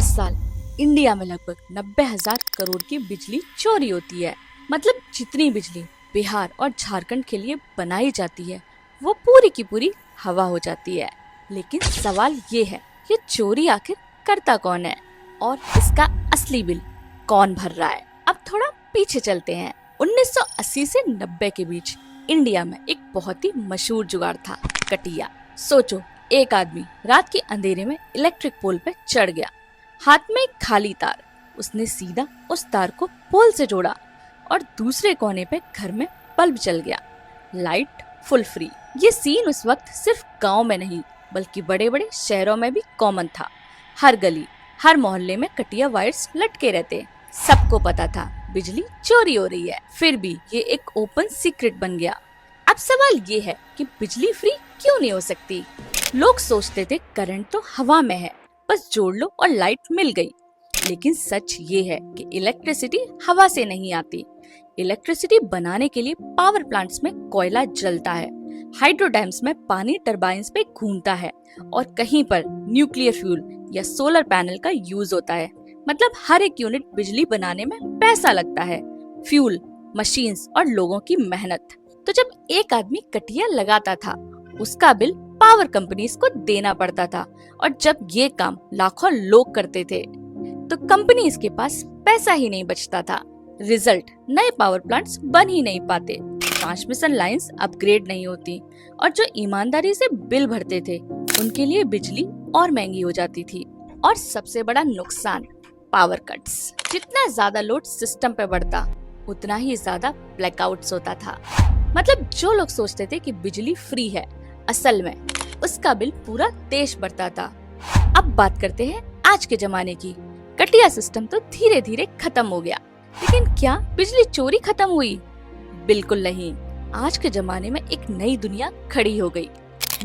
साल इंडिया में लगभग 90,000 करोड़ की बिजली चोरी होती है। मतलब जितनी बिजली बिहार और झारखंड के लिए बनाई जाती है वो पूरी की पूरी हवा हो जाती है। लेकिन सवाल ये है, ये चोरी आखिर करता कौन है और इसका असली बिल कौन भर रहा है। अब थोड़ा पीछे चलते हैं। 1980 से 90 के बीच इंडिया में एक बहुत ही मशहूर जुगाड़ था, कटिया। सोचो, एक आदमी रात के अंधेरे में इलेक्ट्रिक पोल पे चढ़ गया, हाथ में एक खाली तार। उसने सीधा उस तार को पोल से जोड़ा और दूसरे कोने पे घर में बल्ब जल गया, लाइट फुल फ्री। ये सीन उस वक्त सिर्फ गांव में नहीं बल्कि बड़े बड़े शहरों में भी कॉमन था। हर गली, हर मोहल्ले में कटिया वायर्स लटके रहते। सबको पता था बिजली चोरी हो रही है, फिर भी ये एक ओपन सीक्रेट बन गया। अब सवाल ये है कि बिजली फ्री क्यों नहीं हो सकती। लोग सोचते थे करंट तो हवा में है, बस जोड़ लो और लाइट मिल गई। लेकिन सच ये है कि इलेक्ट्रिसिटी हवा से नहीं आती। इलेक्ट्रिसिटी बनाने के लिए पावर प्लांट्स में कोयला जलता है, हाइड्रो डैम्स में पानी टरबाइन्स पे घूमता है और कहीं पर न्यूक्लियर फ्यूल या सोलर पैनल का यूज होता है। मतलब हर एक यूनिट बिजली बनाने में पैसा लगता है, फ्यूल, मशीन्स और लोगों की मेहनत। तो जब एक आदमी कटिया लगाता था, उसका बिल पावर कंपनीज को देना पड़ता था, और जब ये काम लाखों लोग करते थे तो कंपनीज के पास पैसा ही नहीं बचता था। रिजल्ट, नए पावर प्लांट्स बन ही नहीं पाते, ट्रांसमिशन लाइंस अपग्रेड नहीं होती, और जो ईमानदारी से बिल भरते थे उनके लिए बिजली और महंगी हो जाती थी। और सबसे बड़ा नुकसान, पावर कट्स। जितना ज्यादा लोड सिस्टम पे बढ़ता उतना ही ज्यादा ब्लैकआउट्स होता था। मतलब जो लोग सोचते थे कि बिजली फ्री है, असल में उसका बिल पूरा देश भरता था। अब बात करते हैं आज के जमाने की। कटिया सिस्टम तो धीरे धीरे खत्म हो गया, लेकिन क्या बिजली चोरी खत्म हुई? बिल्कुल नहीं। आज के जमाने में एक नई दुनिया खड़ी हो गई,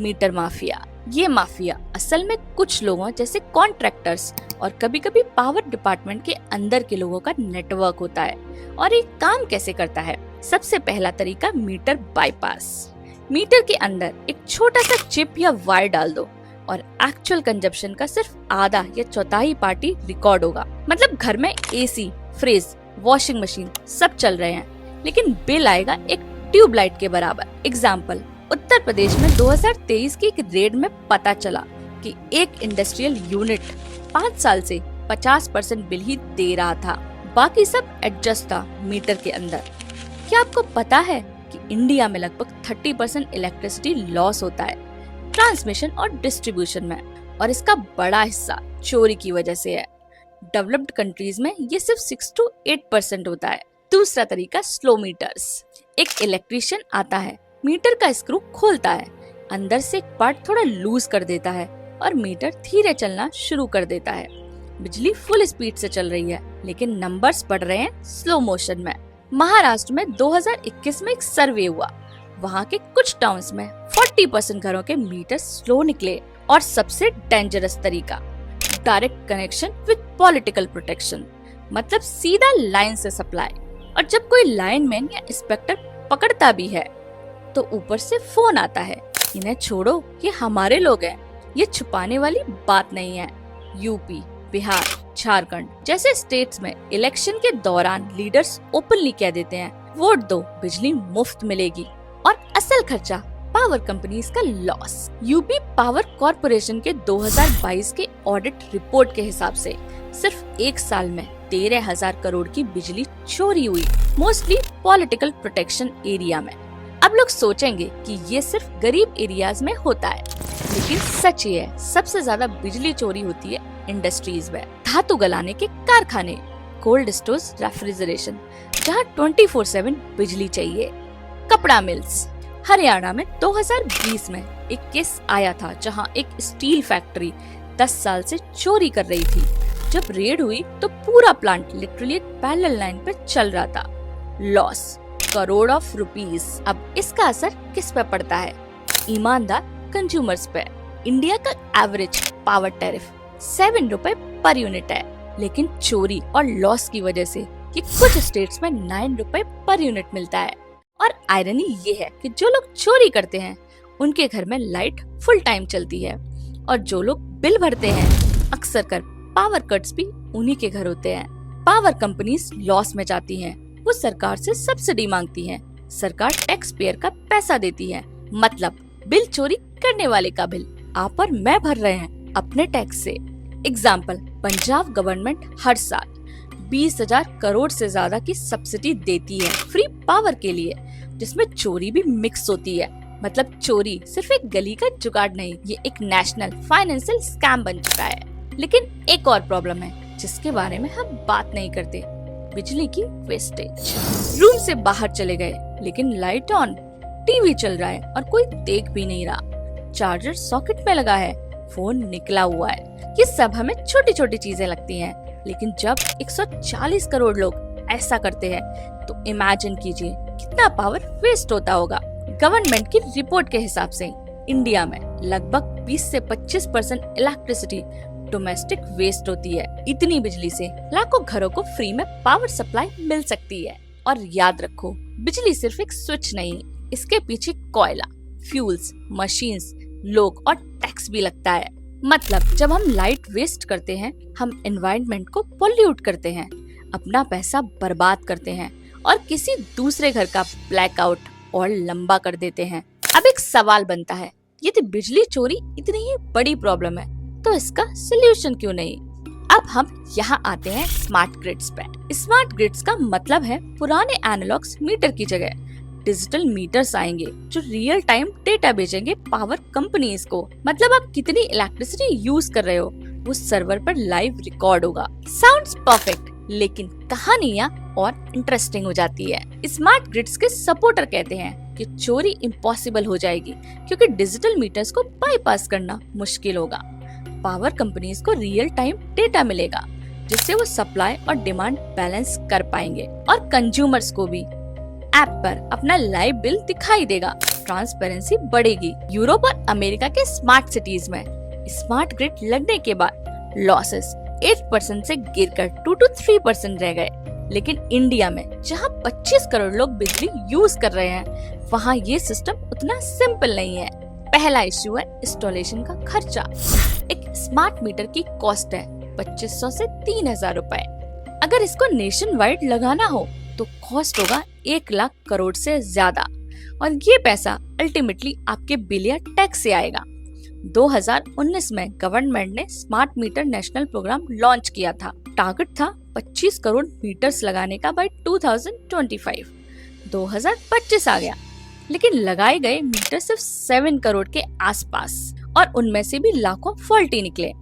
मीटर माफिया। ये माफिया असल में कुछ लोगों जैसे कॉन्ट्रैक्टर्स और कभी कभी पावर डिपार्टमेंट के अंदर के लोगों का नेटवर्क होता है। और ये काम कैसे करता है? सबसे पहला तरीका, मीटर बाईपास। मीटर के अंदर एक छोटा सा चिप या वायर डाल दो और एक्चुअल कंजप्शन का सिर्फ आधा या चौथाई पार्ट ही रिकॉर्ड होगा। मतलब घर में एसी, फ्रिज, वॉशिंग मशीन सब चल रहे हैं, लेकिन बिल आएगा एक ट्यूबलाइट के बराबर। एग्जाम्पल, उत्तर प्रदेश में 2023 की एक रेड में पता चला कि एक इंडस्ट्रियल यूनिट 5 साल से 50% बिल ही दे रहा था, बाकी सब एडजस्ट था मीटर के अंदर। क्या आपको पता है कि इंडिया में लगभग 30% इलेक्ट्रिसिटी लॉस होता है ट्रांसमिशन और डिस्ट्रीब्यूशन में, और इसका बड़ा हिस्सा चोरी की वजह से है। डेवलप्ड कंट्रीज में ये सिर्फ 6 to 8% होता है। दूसरा तरीका, स्लो मीटर्स। एक इलेक्ट्रिशियन आता है, मीटर का स्क्रू खोलता है, अंदर से एक पार्ट थोड़ा लूज कर देता है और मीटर धीरे चलना शुरू कर देता है। बिजली फुल स्पीड से चल रही है, लेकिन नंबर्स बढ़ रहे हैं स्लो मोशन में। महाराष्ट्र में 2021 में एक सर्वे हुआ, वहाँ के कुछ टाउन्स में 40% घरों के मीटर स्लो निकले। और सबसे डेंजरस तरीका, direct connection with political protection. मतलब सीधा लाइन से सप्लाई, और जब कोई लाइनमैन या इंस्पेक्टर पकड़ता भी है तो ऊपर से फोन आता है, इन्हें छोड़ो, ये हमारे लोग हैं। ये छुपाने वाली बात नहीं है। यूपी, बिहार, झारखंड जैसे स्टेट्स में इलेक्शन के दौरान लीडर्स ओपनली कह देते हैं, वोट दो, बिजली मुफ्त मिलेगी, और असल खर्चा पावर कंपनीज का लॉस। यूपी पावर कॉर्पोरेशन के 2022 के ऑडिट रिपोर्ट के हिसाब से सिर्फ एक साल में 13,000 करोड़ की बिजली चोरी हुई, मोस्टली पॉलिटिकल प्रोटेक्शन एरिया में। अब लोग सोचेंगे कि ये सिर्फ गरीब एरियाज में होता है, लेकिन सच ये है, सबसे ज्यादा बिजली चोरी होती है इंडस्ट्रीज में। धातु गलाने के कारखाने, कोल्ड स्टोर्स, रेफ्रिजरेशन, जहाँ 24/7 बिजली चाहिए। कपड़ा मिल्स, हरियाणा में 2020 में एक केस आया था जहाँ एक स्टील फैक्ट्री 10 साल से चोरी कर रही थी। जब रेड हुई तो पूरा प्लांट लिटरली एक पैरेलल लाइन पे चल रहा था। Loss, crore of rupees. अब इसका असर किस पे पड़ता है? ईमानदार कंज्यूमर्स पे। इंडिया का एवरेज पावर टैरिफ 7 रुपए पर यूनिट है, लेकिन चोरी और लॉस की वजह से ये कुछ स्टेट्स में 9 रुपए पर यूनिट मिलता है। और आयरनी ये है कि जो लोग चोरी करते हैं उनके घर में लाइट फुल टाइम चलती है, और जो लोग बिल भरते हैं अक्सर कर पावर कट्स भी उन्हीं के घर होते हैं। पावर कंपनीज लॉस में जाती हैं, वो सरकार से सब्सिडी मांगती हैं, सरकार टैक्स पेयर का पैसा देती है, मतलब बिल चोरी करने वाले का बिल आप और मैं भर रहे हैं अपने टैक्स से। एग्जाम्पल, पंजाब गवर्नमेंट हर साल 20,000 करोड़ से ज्यादा की सब्सिडी देती है फ्री पावर के लिए, जिसमें चोरी भी मिक्स होती है। मतलब चोरी सिर्फ एक गली का जुगाड़ नहीं, ये एक नेशनल फाइनेंशियल स्कैम बन चुका है। लेकिन एक और प्रॉब्लम है जिसके बारे में हम बात नहीं करते, बिजली की वेस्टेज। रूम से बाहर चले गए लेकिन लाइट ऑन, टीवी चल रहा है और कोई देख भी नहीं रहा, चार्जर सॉकेट में लगा है, फोन निकला हुआ है। ये सब हमें छोटी छोटी चीजें लगती हैं, लेकिन जब 140 करोड़ लोग ऐसा करते हैं तो इमेजिन कीजिए कितना पावर वेस्ट होता होगा। गवर्नमेंट की रिपोर्ट के हिसाब से इंडिया में लगभग 20 से 25% इलेक्ट्रिसिटी डोमेस्टिक वेस्ट होती है। इतनी बिजली से लाखों घरों को फ्री में पावर सप्लाई मिल सकती है। और याद रखो, बिजली सिर्फ एक स्विच नहीं, इसके पीछे कोयला, फ्यूल्स, मशीन्स, लोग और टैक्स भी लगता है। मतलब जब हम लाइट वेस्ट करते हैं, हम एनवायरनमेंट को पोल्यूट करते हैं, अपना पैसा बर्बाद करते हैं और किसी दूसरे घर का ब्लैकआउट और लंबा कर देते हैं। अब एक सवाल बनता है, यदि बिजली चोरी इतनी ही बड़ी प्रॉब्लम है तो इसका सोल्यूशन क्यों नहीं? अब हम यहाँ आते हैं स्मार्ट ग्रिड्स पे। स्मार्ट ग्रिड्स का मतलब है पुराने एनालॉग्स मीटर की जगह डिजिटल मीटर्स आएंगे जो रियल टाइम डेटा भेजेंगे पावर कंपनीज को। मतलब आप कितनी इलेक्ट्रिसिटी यूज कर रहे हो वो सर्वर पर लाइव रिकॉर्ड होगा। साउंड्स परफेक्ट, लेकिन कहानियाँ और इंटरेस्टिंग हो जाती है। स्मार्ट ग्रिड्स के सपोर्टर कहते हैं कि चोरी इम्पॉसिबल हो जाएगी क्योंकि डिजिटल मीटर्स को बाईपास करना मुश्किल होगा। पावर कंपनीज को रियल टाइम डेटा मिलेगा जिससे वो सप्लाई और डिमांड बैलेंस कर पाएंगे और कंज्यूमर्स को भी ऐप पर अपना लाइव बिल दिखाई देगा। ट्रांसपेरेंसी बढ़ेगी। यूरोप और अमेरिका के स्मार्ट सिटीज में स्मार्ट ग्रिड लगने के बाद लॉसेस 8% से गिरकर 2 to 3% रह गए। लेकिन इंडिया में जहां 25 करोड़ लोग बिजली यूज कर रहे हैं, वहां ये सिस्टम उतना सिंपल नहीं है। पहला इश्यू है इंस्टॉलेशन का खर्चा। एक स्मार्ट मीटर की कॉस्ट है 2500 से 3000 रुपए। अगर इसको नेशन वाइड लगाना हो तो कॉस्ट होगा 1 लाख करोड़ से ज्यादा, और ये पैसा अल्टीमेटली आपके बिल या टैक्स से आएगा। 2019 में गवर्नमेंट ने smart meter national programme launch किया था। टारगेट था 25 करोड़ मीटर्स लगाने का बाय 2025। 2025 आ गया, लेकिन लगाए गए मीटर सिर्फ 7 करोड़ के आसपास, और उनमें से भी लाखों फॉल्टी निकले।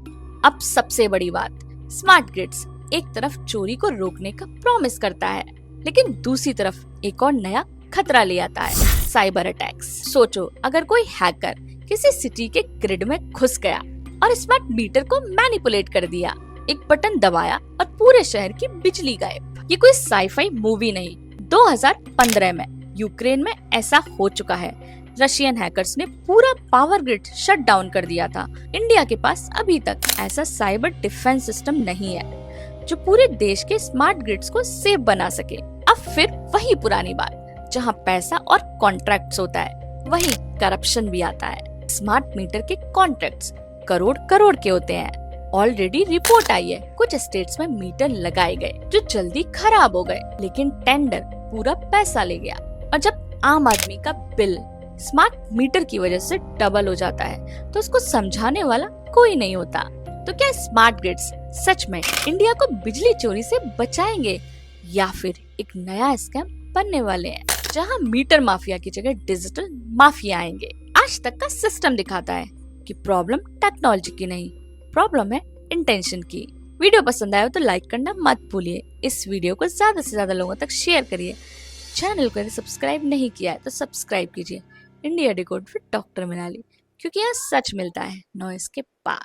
अब सबसे बड़ी बात, स्मार्ट ग्रिड्स एक तरफ चोरी को रोकने का प्रॉमिस करता है, लेकिन दूसरी तरफ एक और नया खतरा ले आता है, साइबर अटैक्स। सोचो, अगर कोई हैकर किसी सिटी के ग्रिड में घुस गया और स्मार्ट मीटर को मैनिपुलेट कर दिया, एक बटन दबाया और पूरे शहर की बिजली गायब। ये कोई साईफाई मूवी नहीं। 2015 में यूक्रेन में ऐसा हो चुका है। रशियन हैकर्स ने पूरा पावर ग्रिड शट डाउन कर दिया था। इंडिया के पास अभी तक ऐसा साइबर डिफेंस सिस्टम नहीं है जो पूरे देश के स्मार्ट ग्रिड्स को सेफ बना सके। अब फिर वही पुरानी बात, जहां पैसा और कॉन्ट्रैक्ट्स होता है वही करप्शन भी आता है। स्मार्ट मीटर के कॉन्ट्रैक्ट्स करोड़ करोड़ के होते हैं। ऑलरेडी रिपोर्ट आई है, कुछ स्टेट्स में मीटर लगाए गए जो जल्दी खराब हो गए, लेकिन टेंडर पूरा पैसा ले गया। और जब आम आदमी का बिल स्मार्ट मीटर की वजह से डबल हो जाता है तो उसको समझाने वाला कोई नहीं होता। तो क्या स्मार्ट ग्रिड्स सच में इंडिया को बिजली चोरी से बचाएंगे, या फिर एक नया स्कैम बनने वाले हैं जहां मीटर माफिया की जगह डिजिटल माफिया आएंगे? आज तक का सिस्टम दिखाता है कि प्रॉब्लम टेक्नोलॉजी की नहीं, प्रॉब्लम है इंटेंशन की। वीडियो पसंद आया तो लाइक करना मत भूलिए। इस वीडियो को ज्यादा से ज्यादा लोगों तक शेयर करिए। चैनल को यदि सब्सक्राइब नहीं किया है तो सब्सक्राइब कीजिए। India decode with doctor Manali, क्योंकि यहाँ सच मिलता है नॉइस के पास।